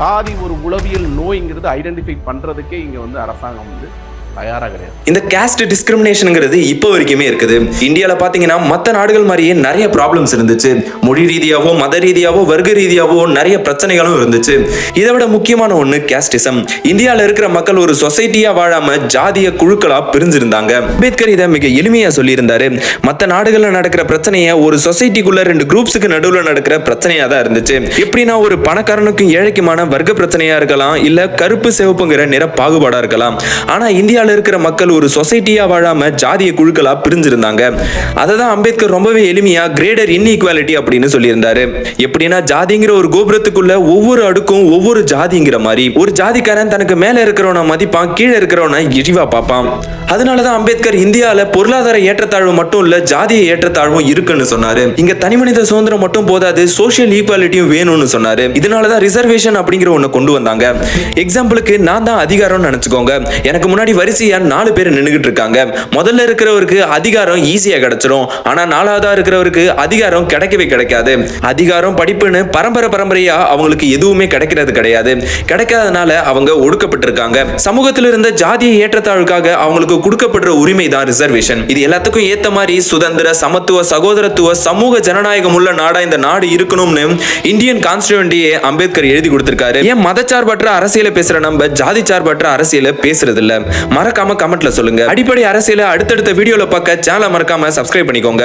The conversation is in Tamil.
சாதி ஒரு உளவியல் நோய்ங்கிறது ஐடென்டிஃபை பண்றதுக்கே இங்க வந்து அரசாங்கம் வந்து தயாரா கிடையாது. இந்த காஸ்ட் டிஸ்கிரிமினேஷன்ங்கிறது இப்போ வரைக்குமே இருக்குது. இந்தியாவில் பார்த்தீங்கன்னா மற்ற நாடுகள் மாதிரியே நிறைய ப்ராப்ளம்ஸ் இருந்துச்சு. மொழி ரீதியாவோ மத ரீதியாவோ வர்க்க ரீதியாவோ நிறைய பிரச்சனைகளும் இருந்துச்சு. இதை விட முக்கியமான ஒன்று காஸ்டிசம். இந்தியாவில் இருக்கிற மக்கள் ஒரு சொசைட்டியா வாழாம ஜாதிய குழுக்களா பிரிஞ்சிருந்தாங்க. அம்பேத்கர் இதை மிக எளிமையா சொல்லியிருந்தாரு. மற்ற நாடுகளில் நடக்கிற பிரச்சனையை ஒரு சொசைட்டிக்குள்ள ரெண்டு குரூப்ஸுக்கு நடுவில் நடக்கிற பிரச்சனையா தான் இருந்துச்சு. எப்படின்னா ஒரு பணக்காரனுக்கும் ஏழைக்குமான வர்க்க பிரச்சனையா இருக்கலாம், இல்ல கருப்பு சிவப்புங்கிற நிற பாகுபாடா இருக்கலாம். ஆனா இந்தியாவில் இருக்கிற மக்கள் ஒரு சொசைட்டியா வாழாம ஜாதிய குழுக்களா பிரிஞ்சிருந்தாங்க. அதை தான் அம்பேத்கர் ரொம்பவே எளிமையா கிரேடர் இன்இக்வாலிட்டி அப்படின்னு சொல்லியிருந்தாரு. எப்படின்னா ஜாதிங்கிற ஒரு கோபுரத்துக்குள்ள ஒவ்வொரு அடுக்கும் ஒவ்வொரு ஜாதிங்கிற மாதிரி ஒரு ஜாதிக்காரன் தனக்கு மேல இருக்கிறவன மதிப்பான், கீழே இருக்கிறவன இழிவா பார்ப்பான். அதனாலதான் அம்பேத்கர் இந்தியாவில பொருளாதார ஏற்றத்தாழ்வு மட்டும் இல்ல ஜாதிய ஏற்றத்தாழ்வும் இருக்குன்னு சொன்னாரு. இங்க தனிமனித சுதந்திரம் மட்டும் போதாது, சோசியல் ஈக்குவாலிட்டியும் வேணும்னு சொன்னாரு. இதனாலதான் ரிசர்வேஷன் அப்படிங்கிற ஒண்ணு கொண்டு வந்தாங்க. எக்ஸாம்பிளுக்கு நான் தான் அதிகாரம்னு நினைச்சுக்கோங்க. எனக்கு முன்னாடி வரிசையா 4 பேர் நின்னுகிட்டு இருக்காங்க. முதல்ல இருக்கிறவருக்கு அதிகாரம் ஈஸியா கிடைச்சிரும். ஆனா 4வதா இருக்கிறவருக்கு அதிகாரம் கிடைக்கவே கிடைக்காது. அதிகாரம் படிப்புன்னு பரம்பரையா அவங்களுக்கு எதுவுமே கிடைக்கிறது கிடையாது. கிடைக்காதனால அவங்க ஒடுக்கப்பட்டிருக்காங்க. சமூகத்தில் இருந்த ஜாதிய ஏற்றத்தாழ்வுக்காக அவங்களுக்கு கொடுக்கப்படுற உரிமை தான் ரிசர்வேஷன். இது எல்லாத்துக்கும் ஏத்த மாதிரி சுதந்திர, சமத்துவ, சகோதரத்துவ, சமூக ஜனநாயகம் உள்ள நாடா இந்த நாடு இருக்கணும்னு இந்தியன் கான்ஸ்டிடியூஷன்டியே அம்பேத்கர் எழுதி கொடுத்திருக்காரு. ஏன் மதச்சார்பற்ற அரசியலை பேசுற நம்ம ஜாதி சார்பற்ற அரசியலை பேசுறது இல்ல? மறக்காம கமெண்ட்ல சொல்லுங்க. அடிப்படை அரசியலை அடுத்தடுத்த வீடியோல பார்க்க சேனலை மறக்காம சப்ஸ்கிரைப் பண்ணிக்கோங்க.